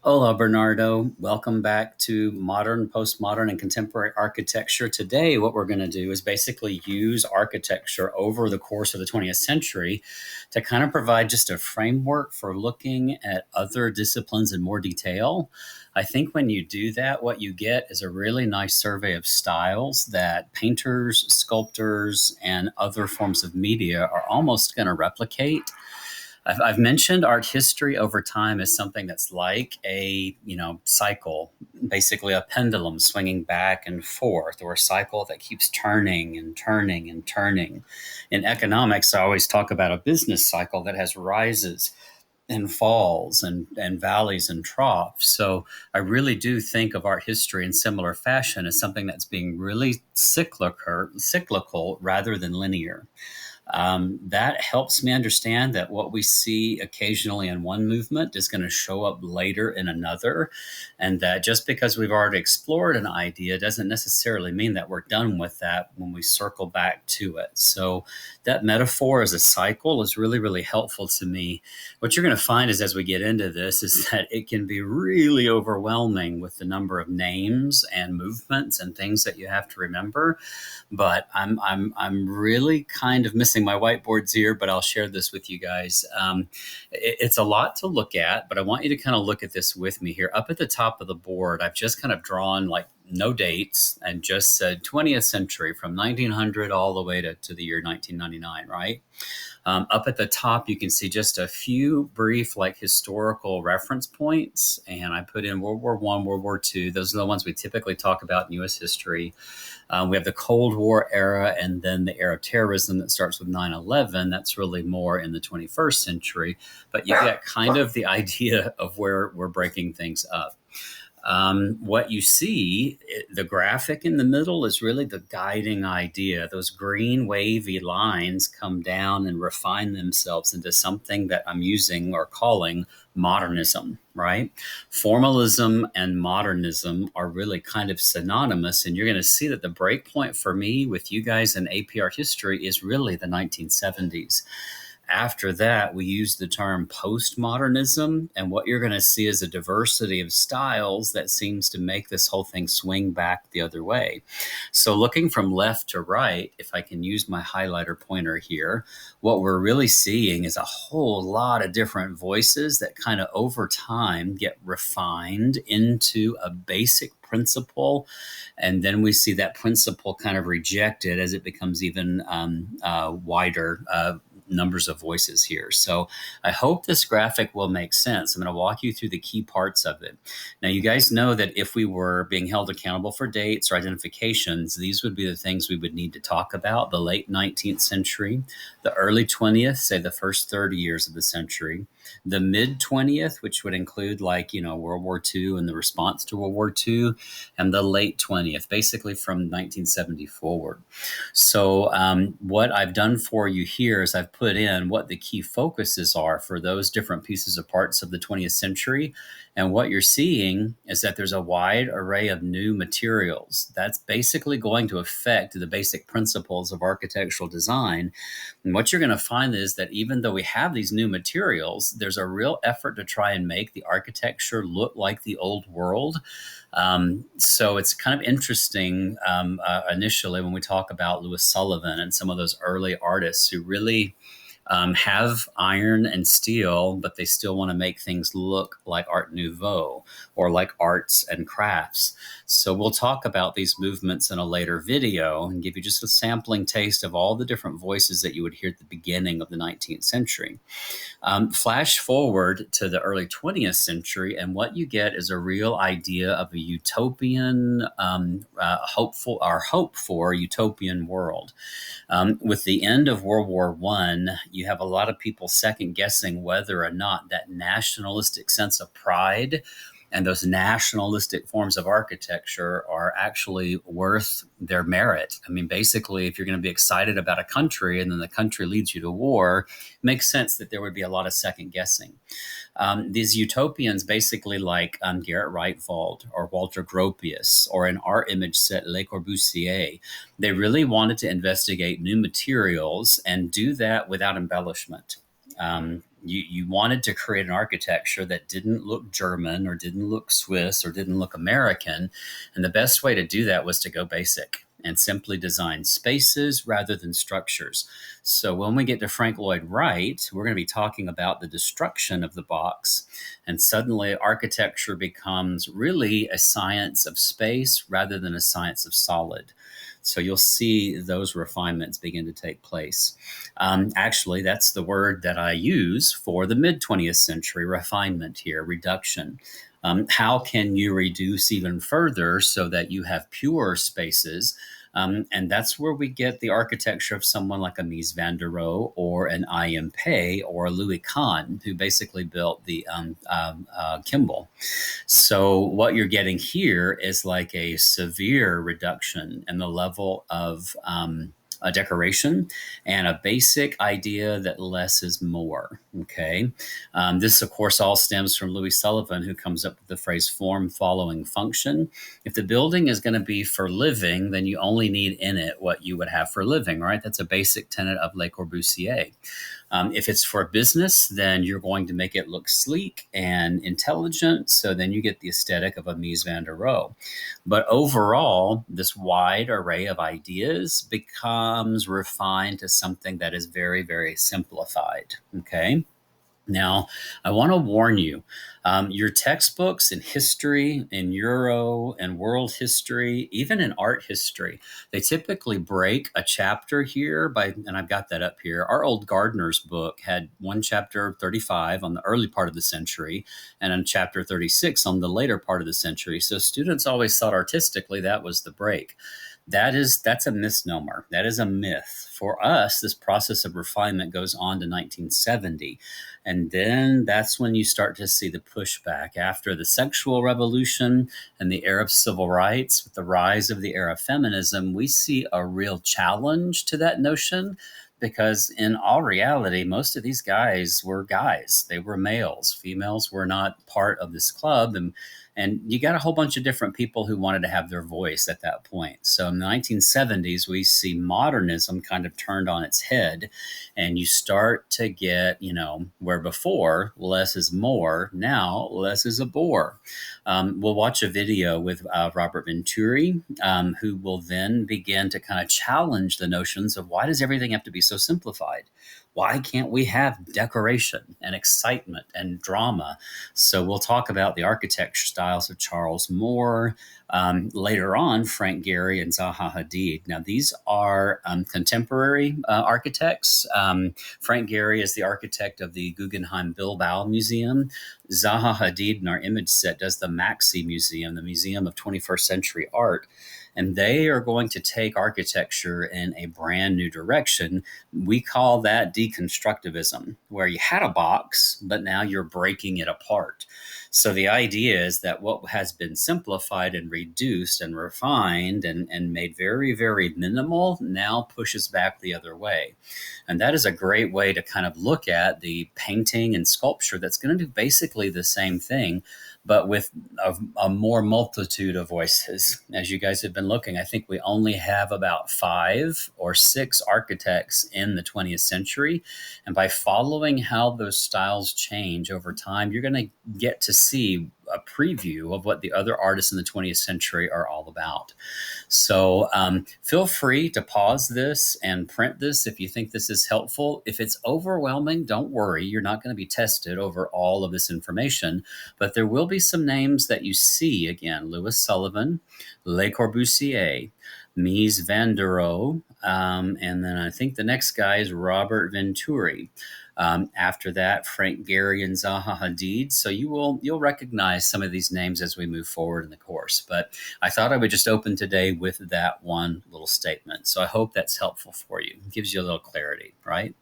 Hola, Bernardo. Welcome back to Modern, Postmodern, and Contemporary Architecture. Today, what we're going to do is basically use architecture over the course of the 20th century to kind of provide just a framework for looking at other disciplines in more detail. I think when you do that, what you get is a really nice survey of styles that painters, sculptors, and other forms of media are almost going to replicate. I've mentioned art history over time as something that's like a cycle, basically a pendulum swinging back and forth, or a cycle that keeps turning and turning and turning. In economics, I always talk about a business cycle that has rises and falls and valleys and troughs. So I really do think of art history in similar fashion as something that's being really cyclical rather than linear. That helps me understand that what we see occasionally in one movement is going to show up later in another. And that just because we've already explored an idea doesn't necessarily mean that we're done with that when we circle back to it. So that metaphor as a cycle is really, really helpful to me. What you're going to find is as we get into this is that it can be really overwhelming with the number of names and movements and things that you have to remember. But I'm really kind of missing my whiteboards here, but I'll share this with you guys. It's a lot to look at, but I want you to kind of look at this with me here. Up at the top of the board, I've just kind of drawn like no dates and just said 20th century from 1900 all the way to the year 1999, right? Up at the top, you can see just a few brief, like historical reference points. And I put in World War I, World War II. Those are the ones we typically talk about in U.S. history. We have the Cold War era and then the era of terrorism that starts with 9/11. That's really more in the 21st century. But you get kind of the idea of where we're breaking things up. What you see, the graphic in the middle is really the guiding idea. Those green wavy lines come down and refine themselves into something that I'm using or calling modernism, right? Formalism and modernism are really kind of synonymous. And you're going to see that the breakpoint for me with you guys in APR history is really the 1970s. After that, we use the term postmodernism, and what you're going to see is a diversity of styles that seems to make this whole thing swing back the other way. So looking from left to right, if I can use my highlighter pointer here, what we're really seeing is a whole lot of different voices that kind of over time get refined into a basic principle. And then we see that principle kind of rejected as it becomes even wider numbers of voices here. So I hope this graphic will make sense. I'm going to walk you through the key parts of it. Now, you guys know that if we were being held accountable for dates or identifications, these would be the things we would need to talk about: the late 19th century, the early 20th, say the first 30 years of the century, the mid 20th, which would include World War II and the response to World War II, and the late 20th, basically from 1970 forward. So what I've done for you here is I've put in what the key focuses are for those different pieces of parts of the 20th century. And what you're seeing is that there's a wide array of new materials. That's basically going to affect the basic principles of architectural design. And what you're going to find is that even though we have these new materials, there's a real effort to try and make the architecture look like the old world. So it's kind of interesting initially when we talk about Louis Sullivan and some of those early artists who really have iron and steel, but they still want to make things look like Art Nouveau or like arts and crafts. So we'll talk about these movements in a later video and give you just a sampling taste of all the different voices that you would hear at the beginning of the 19th century. Flash forward to the early 20th century, and what you get is a real idea of a utopian, hope for utopian world. With the end of World War I, you have a lot of people second guessing whether or not that nationalistic sense of pride and those nationalistic forms of architecture are actually worth their merit. I mean, basically, if you're going to be excited about a country and then the country leads you to war, it makes sense that there would be a lot of second guessing. These utopians, basically like Gerrit Rietveld or Walter Gropius, or in our image set, Le Corbusier, they really wanted to investigate new materials and do that without embellishment. You wanted to create an architecture that didn't look German or didn't look Swiss or didn't look American. And the best way to do that was to go basic and simply design spaces rather than structures. So when we get to Frank Lloyd Wright, we're going to be talking about the destruction of the box. And suddenly architecture becomes really a science of space rather than a science of solid. So you'll see those refinements begin to take place. Actually, that's the word that I use for the mid 20th century refinement here, reduction. How can you reduce even further so that you have pure spaces? And that's where we get the architecture of someone like a Mies van der Rohe or an I.M. Pei or a Louis Kahn, who basically built the Kimball. So what you're getting here is like a severe reduction in the level of a decoration and a basic idea that less is more. Okay. This, of course, all stems from Louis Sullivan, who comes up with the phrase form following function. If the building is going to be for living, then you only need in it what you would have for living, right? That's a basic tenet of Le Corbusier. If it's for business, then you're going to make it look sleek and intelligent. So then you get the aesthetic of a Mies van der Rohe. But overall, this wide array of ideas becomes refined to something that is very, very simplified. Okay. Now, I want to warn you, your textbooks in history, in Euro and world history, even in art history, they typically break a chapter here by, and I've got that up here. Our old Gardner's book had one chapter 35 on the early part of the century and a chapter 36 on the later part of the century. So students always thought artistically that was the break. That's a misnomer. That is a myth. For us, this process of refinement goes on to 1970. And then that's when you start to see the pushback after the sexual revolution and the era of civil rights. With the rise of the era of feminism, we see a real challenge to that notion, because in all reality, most of these guys were guys. They were males. Females were not part of this club. And you got a whole bunch of different people who wanted to have their voice at that point. So in the 1970s, we see modernism kind of turned on its head, and you start to get, where before less is more, now less is a bore. We'll watch a video with Robert Venturi, who will then begin to kind of challenge the notions of why does everything have to be so simplified? Why can't we have decoration and excitement and drama? So we'll talk about the architecture styles of Charles Moore. Later on, Frank Gehry and Zaha Hadid. Now, these are contemporary architects. Frank Gehry is the architect of the Guggenheim Bilbao Museum. Zaha Hadid in our image set does the Maxi Museum, the Museum of 21st Century Art. And they are going to take architecture in a brand new direction. We call that deconstructivism, where you had a box, but now you're breaking it apart. So the idea is that what has been simplified and reduced and refined and made very, very minimal now pushes back the other way. And that is a great way to kind of look at the painting and sculpture that's going to do basically the same thing, but with a more multitude of voices. As you guys have been looking, I think we only have about 5 or 6 architects in the 20th century. And by following how those styles change over time, you're going to get to see a preview of what the other artists in the 20th century are all about. So feel free to pause this and print this if you think this is helpful. If it's overwhelming, don't worry. You're not going to be tested over all of this information, but there will be some names that you see again: Louis Sullivan, Le Corbusier, Mies van der Rohe, and then I think the next guy is Robert Venturi. After that, Frank Gehry and Zaha Hadid. So you'll recognize some of these names as we move forward in the course. But I thought I would just open today with that one little statement. So I hope that's helpful for you. It gives you a little clarity, right?